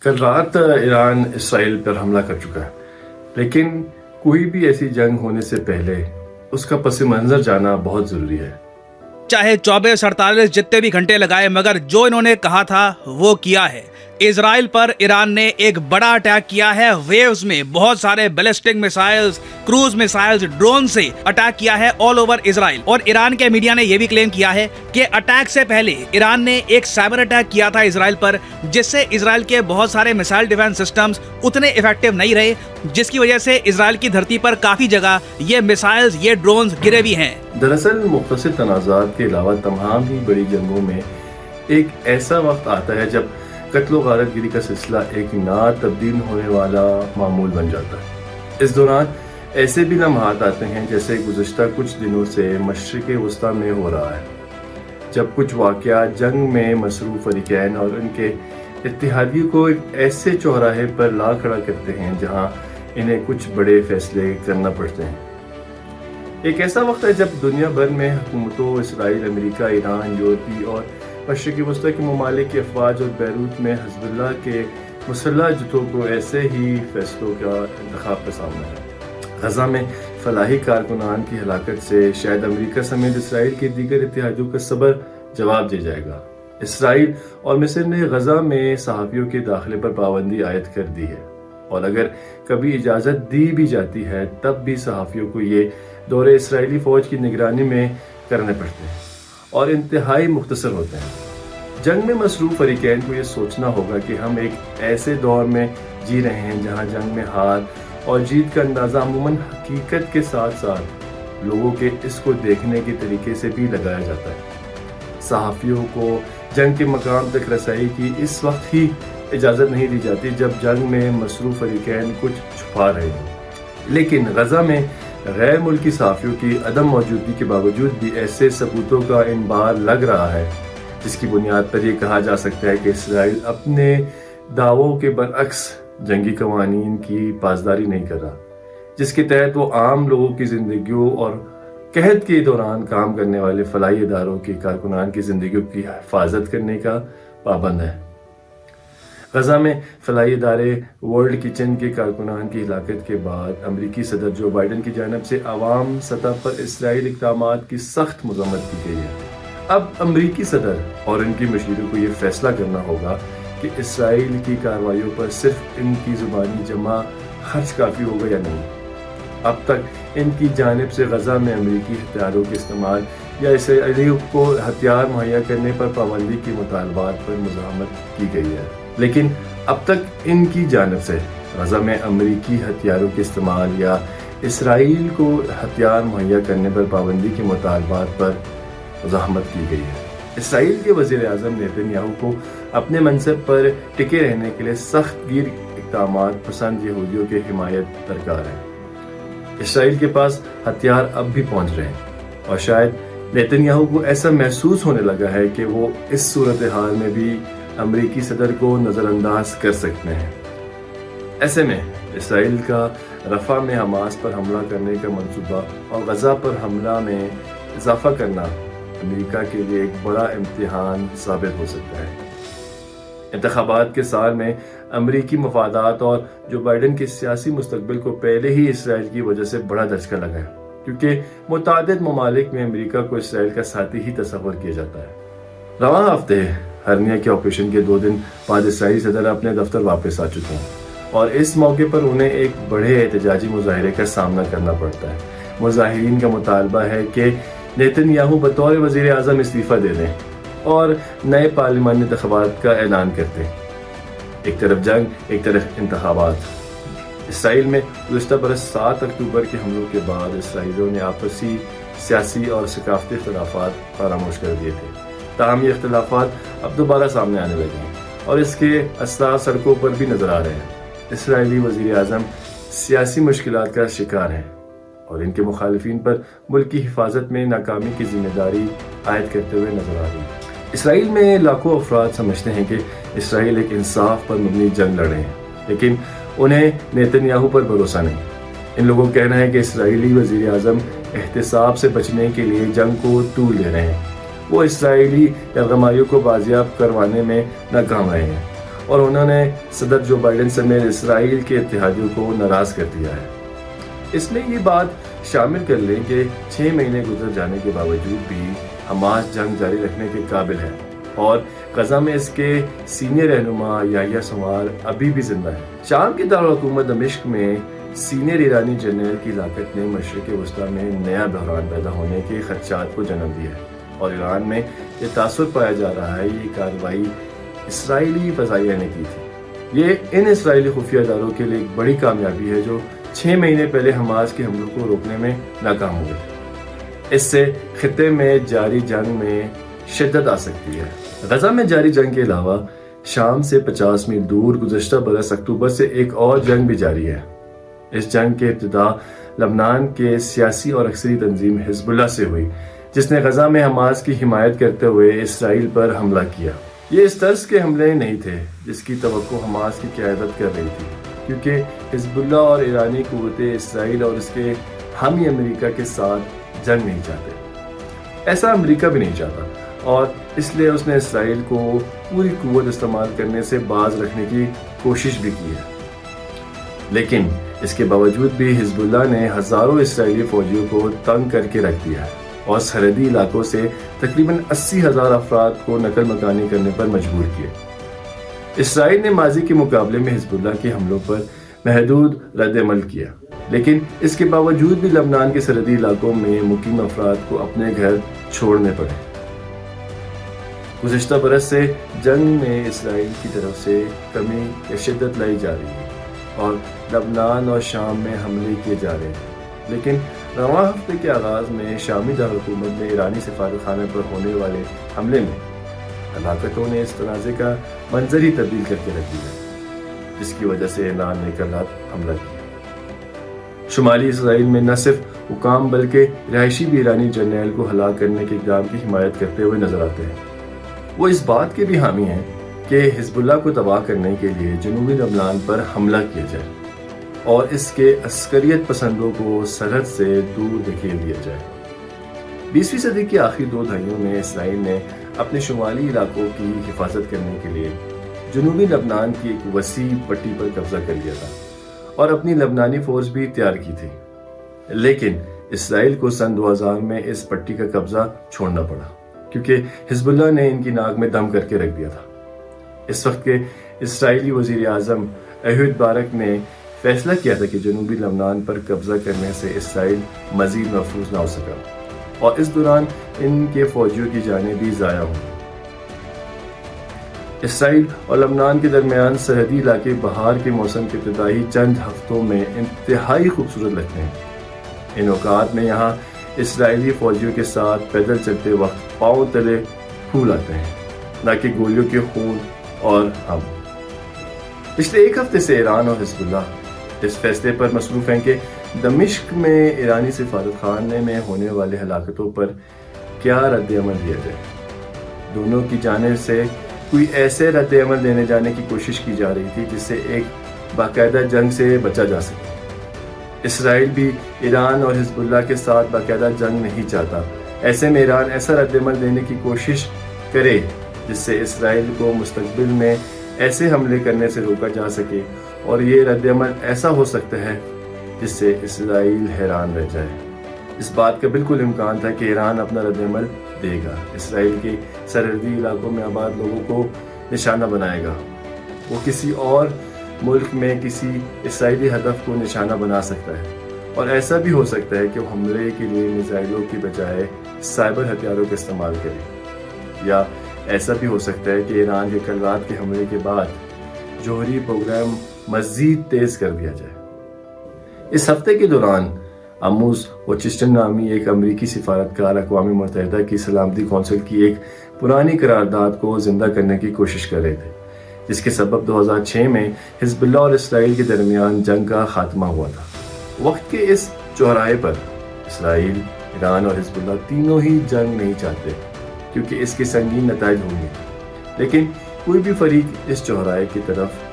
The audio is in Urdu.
کل رات ایران اسرائیل پر حملہ کر چکا ہے، لیکن کوئی بھی ایسی جنگ ہونے سے پہلے اس کا پس منظر جانا بہت ضروری ہے۔ چاہے 24-48 جتنے بھی گھنٹے لگائے، مگر جو انہوں نے کہا تھا وہ کیا ہے۔ اسرائیل پر ایران نے ایک بڑا اٹیک کیا ہے، ویوز میں بہت سارے بیلسٹک میسائلز، کروز میسائلز، ڈرون سے اٹیک کیا ہے آل اوور اسرائیل۔ اور ایران کے میڈیا نے یہ بھی کلیم کیا ہے کہ اٹیک سے پہلے ایران نے ایک سائبر اٹیک کیا تھا اسرائیل پر، جس سے اسرائیل کے بہت سارے میسائل ڈیفنس سسٹمز اتنے افیکٹو نہیں رہے، جس کی وجہ سے اسرائیل کی دھرتی پر کافی جگہ یہ میسائلز، یہ ڈرونز گرے بھی ہیں۔ دراصل مختصر تنازعات کے علاوہ تمام ہی بڑی جنگوں میں ایک ایسا وقت آتا ہے جب قتل و غارت گری کا سلسلہ ایک نہ تبدیل ہونے والا معمول بن جاتا ہے۔ اس دوران ایسے بھی لمحات آتے ہیں جیسے گزشتہ کچھ دنوں سے مشرق وسطیٰ میں ہو رہا ہے، جب کچھ واقعات جنگ میں مصروف فریقین اور ان کے اتحادیوں کو ایک ایسے چوراہے پر لا کھڑا کرتے ہیں جہاں انہیں کچھ بڑے فیصلے کرنا پڑتے ہیں۔ ایک ایسا وقت ہے جب دنیا بھر میں حکومتوں، اسرائیل، امریکہ، ایران، یورپی اور مشرقی وسطیٰ کے ممالک کی افواج اور بیروت میں حزب اللہ کے مسلح جتھوں کو ایسے ہی فیصلوں کا انتخاب کا سامنا ہے۔ غزہ میں فلاحی کارکنان کی ہلاکت سے شاید امریکہ سمیت اسرائیل کے دیگر اتحادیوں کا صبر جواب دے جائے گا۔ اسرائیل اور مصر نے غزہ میں صحافیوں کے داخلے پر پابندی عائد کر دی ہے، اور اگر کبھی اجازت دی بھی جاتی ہے تب بھی صحافیوں کو یہ دورے اسرائیلی فوج کی نگرانی میں کرنے پڑتے ہیں اور انتہائی مختصر ہوتے ہیں۔ جنگ میں مصروف فریقین کو یہ سوچنا ہوگا کہ ہم ایک ایسے دور میں جی رہے ہیں جہاں جنگ میں ہار اور جیت کا اندازہ عموماً حقیقت کے ساتھ ساتھ لوگوں کے اس کو دیکھنے کے طریقے سے بھی لگایا جاتا ہے۔ صحافیوں کو جنگ کے مقام تک رسائی کی اس وقت ہی اجازت نہیں دی جاتی جب جنگ میں مصروف فریقین کچھ چھپا رہے ہیں، لیکن غزہ میں غیر ملکی صحافیوں کی عدم موجودگی کے باوجود بھی ایسے ثبوتوں کا انبار لگ رہا ہے جس کی بنیاد پر یہ کہا جا سکتا ہے کہ اسرائیل اپنے دعووں کے برعکس جنگی قوانین کی پاسداری نہیں کر رہا، جس کے تحت وہ عام لوگوں کی زندگیوں اور قحط کے دوران کام کرنے والے فلاحی اداروں کے کارکنان کی زندگیوں کی حفاظت کرنے کا پابند ہے۔ غزہ میں فلاحی ادارے ورلڈ کچن کے کارکنان کی ہلاکت کے بعد امریکی صدر جو بائیڈن کی جانب سے عوام سطح پر اسرائیلی اقدامات کی سخت مذمت کی گئی ہے۔ اب امریکی صدر اور ان کی مشیروں کو یہ فیصلہ کرنا ہوگا کہ اسرائیل کی کارروائیوں پر صرف ان کی زبانی جمع خرچ کافی ہوگا یا نہیں۔ اب تک ان کی جانب سے غزہ میں امریکی ہتھیاروں کے استعمال یا اسرائیلیوں کو ہتھیار مہیا کرنے پر پابندی کے مطالبات پر مزاحمت کی گئی ہے، لیکن اب تک ان کی جانب سے غزہ میں امریکی ہتھیاروں کے استعمال یا اسرائیل کو ہتھیار مہیا کرنے پر پابندی کے مطالبات پر مزاحمت کی گئی ہے۔ اسرائیل کے وزیر اعظم نیتن یاہو کو اپنے منصب پر ٹکے رہنے کے لیے سخت گیر اقدامات پسند یہودیوں کی حمایت درکار ہے۔ اسرائیل کے پاس ہتھیار اب بھی پہنچ رہے ہیں، اور شاید نیتن یاہو کو ایسا محسوس ہونے لگا ہے کہ وہ اس صورتحال میں بھی امریکی صدر کو نظر انداز کر سکتے ہیں۔ ایسے میں اسرائیل کا رفح میں حماس پر حملہ کرنے کا منصوبہ اور غزہ پر حملہ میں اضافہ کرنا امریکہ کے لیے ایک بڑا امتحان ثابت ہو سکتا ہے۔ انتخابات کے سال میں امریکی مفادات اور جو بائیڈن کے سیاسی مستقبل کو پہلے ہی اسرائیل کی وجہ سے بڑا دھچکا لگا ہے، کیونکہ متعدد ممالک میں امریکہ کو اسرائیل کا ساتھی ہی تصور کیا جاتا ہے۔ رواں ہفتے ہرنیا کے آپریشن کے 2 دن بعد اسرائیلی صدر اپنے دفتر واپس آ چکے ہیں، اور اس موقع پر انہیں ایک بڑے احتجاجی مظاہرے کا سامنا کرنا پڑتا ہے۔ مظاہرین کا مطالبہ ہے کہ نیتن یاہو بطور وزیر اعظم استعفیٰ دے دیں اور نئے پارلیمانی انتخابات کا اعلان کرتے ہیں۔ ایک طرف جنگ، ایک طرف انتخابات۔ اسرائیل میں گزشتہ برس 7 اکتوبر کے حملوں کے بعد اسرائیلیوں نے آپسی سیاسی اور ثقافتی اختلافات فراموش کر دیے تھے، تاہم یہ اختلافات اب دوبارہ سامنے آنے لگے ہیں اور اس کے اثرات سڑکوں پر بھی نظر آ رہے ہیں۔ اسرائیلی وزیر اعظم سیاسی مشکلات کا شکار ہیں اور ان کے مخالفین پر ملک کی حفاظت میں ناکامی کی ذمہ داری عائد کرتے ہوئے نظر آ رہی ہے۔ اسرائیل میں لاکھوں افراد سمجھتے ہیں کہ اسرائیل ایک انصاف پر مبنی جنگ لڑ رہے ہیں، لیکن انہیں نیتن یاہو پر بھروسہ نہیں۔ ان لوگوں کا کہنا ہے کہ اسرائیلی وزیر اعظم احتساب سے بچنے کے لیے جنگ کو طول دے رہے ہیں۔ وہ اسرائیلی یرغماریوں کو بازیاب کروانے میں ناکام رہے ہیں اور انہوں نے صدر جو بائیڈن سمیت اسرائیل کے اتحادیوں کو ناراض کر دیا ہے۔ اس میں یہ بات شامل کر لیں کہ 6 مہینے گزر جانے کے باوجود بھی حماس جنگ جاری رکھنے کے قابل ہے اور غزہ میں اس کے سینئر رہنما یحییٰ سنوار ابھی بھی زندہ ہے۔ شام کے دارالحکومت دمشق میں سینئر ایرانی جنرل کی ہلاکت نے مشرق وسطیٰ میں نیا بحران پیدا ہونے کے خدشات کو جنم دیا ہے اور ایران میں یہ تاثر پایا جا رہا ہے یہ کارروائی اسرائیلی فضائیہ نے کی تھی۔ یہ ان اسرائیلی خفیہ اداروں کے لیے ایک بڑی کامیابی ہے جو 6 مہینے پہلے حماس کے حملوں کو روکنے میں ناکام ہوئے۔ اس سے خطے میں جاری جنگ میں شدت آ سکتی ہے۔ غزہ میں جاری جنگ کے علاوہ شام سے 50 میل دور گزشتہ برس اکتوبر سے ایک اور جنگ بھی جاری ہے۔ اس جنگ کے ابتدا لبنان کے سیاسی اور عسکری تنظیم حزب اللہ سے ہوئی جس نے غزہ میں حماس کی حمایت کرتے ہوئے اسرائیل پر حملہ کیا۔ یہ اس طرز کے حملے نہیں تھے جس کی توقع حماس کی قیادت کر رہی تھی، کیونکہ حزب اللہ اور ایرانی قوتیں اسرائیل اور اس کے حامی امریکہ کے ساتھ جنگ نہیں چاہتے۔ ایسا امریکہ بھی نہیں چاہتا اور اس لیے اس نے اسرائیل کو پوری قوت استعمال کرنے سے باز رکھنے کی کوشش بھی کی ہے۔ لیکن اس کے باوجود بھی حزب اللہ نے ہزاروں اسرائیلی فوجیوں کو تنگ کر کے رکھ دیا ہے اور سرحدی علاقوں سے تقریباً 80,000 افراد کو نقل مکانی کرنے پر مجبور کیا۔ اسرائیل نے ماضی کے مقابلے میں حزب اللہ کے حملوں پر محدود رد عمل کیا، لیکن اس کے باوجود بھی لبنان کے سرحدی علاقوں میں مقیم افراد کو اپنے گھر چھوڑنے پڑے۔ گزشتہ برس سے جنگ میں اسرائیل کی طرف سے کمی یا شدت لائی جا رہی ہے اور لبنان اور شام میں حملے کیے جا رہے ہیں، لیکن رواں ہفتے کے آغاز میں شامی دارالحکومت میں ایرانی سفارت خانے پر ہونے والے حملے میں ہلاکتوں نے اس تنازع کا منظر ہی تبدیل کر کے رکھ دیا، جس کی وجہ سے ایران نے کل رات حملہ کیا۔ شمالی اسرائیل میں نہ صرف حکام بلکہ رہائشی بھی ایرانی جرنیل کو ہلاک کرنے کے اقدام کی حمایت کرتے ہوئے نظر آتے ہیں۔ وہ اس بات کے بھی حامی ہیں کہ حزب اللہ کو تباہ کرنے کے لیے جنوبی لبنان پر حملہ کیا جائے اور اس کے عسکریت پسندوں کو سرحد سے دور دھکیل دیا جائے۔ 20ویں صدی کی آخری 2 دہائیوں میں اسرائیل نے اپنے شمالی علاقوں کی حفاظت کرنے کے لیے جنوبی لبنان کی ایک وسیع پٹی پر قبضہ کر لیا تھا اور اپنی لبنانی فورس بھی تیار کی تھی، لیکن اسرائیل کو سن 2000 میں اس پٹی کا قبضہ چھوڑنا پڑا کیونکہ حزب اللہ نے ان کی ناک میں دم کر کے رکھ دیا تھا۔ اس وقت کے اسرائیلی وزیر اعظم ایہود بارک نے فیصلہ کیا تھا کہ جنوبی لبنان پر قبضہ کرنے سے اسرائیل مزید محفوظ نہ ہو سکا اور اس دوران ان کے فوجیوں کی جانیں بھی ضائع ہوئیں۔ اسرائیل اور لبنان کے درمیان سرحدی علاقے بہار کے موسم کے ابتدائی چند ہفتوں میں انتہائی خوبصورت لگتے ہیں۔ ان اوقات میں یہاں اسرائیلی فوجیوں کے ساتھ پیدل چلتے وقت پاؤں تلے پھول آتے ہیں، نہ کہ گولیوں کے خون اور ہم۔ پچھلے 1 ہفتے سے ایران اور حزب اللہ اس فیصلے پر مصروف ہیں کہ دمشق میں ایرانی سفارت خانے میں ہونے والے ہلاکتوں پر کیا رد عمل دیا جائے۔ دونوں کی جانب سے کوئی ایسے رد عمل دینے جانے کی کوشش کی جا رہی تھی جس سے ایک باقاعدہ جنگ سے بچا جا سکے۔ اسرائیل بھی ایران اور حزب اللہ کے ساتھ باقاعدہ جنگ نہیں چاہتا۔ ایسے میں ایران ایسا رد عمل دینے کی کوشش کرے جس سے اسرائیل کو مستقبل میں ایسے حملے کرنے سے روکا جا سکے، اور یہ رد عمل ایسا ہو سکتا ہے جس سے اسرائیل حیران رہ جائے۔ اس بات کا بالکل امکان تھا کہ ایران اپنا رد عمل دے گا، اسرائیل کے سرحدی علاقوں میں آباد لوگوں کو نشانہ بنائے گا۔ وہ کسی اور ملک میں کسی اسرائیلی ہدف کو نشانہ بنا سکتا ہے، اور ایسا بھی ہو سکتا ہے کہ وہ حملے کے لیے میزائلوں کی بجائے سائبر ہتھیاروں کا استعمال کرے، یا ایسا بھی ہو سکتا ہے کہ ایران کے کل رات کے حملے کے بعد جوہری پروگرام مزید تیز کر دیا جائے۔ اس ہفتے کے دوران آموز ہوچسٹن نامی ایک امریکی سفارتکار اقوام متحدہ کی سلامتی کونسل کی ایک پرانی قرارداد کو زندہ کرنے کی کوشش کر رہے تھے، جس کے سبب 2006 میں حزب اللہ اور اسرائیل کے درمیان جنگ کا خاتمہ ہوا تھا۔ وقت کے اس چوراہے پر اسرائیل، ایران اور حزب اللہ تینوں ہی جنگ نہیں چاہتے کیونکہ اس کے سنگین نتائج ہوں گے، لیکن کوئی بھی فریق اس چوراہے کی طرف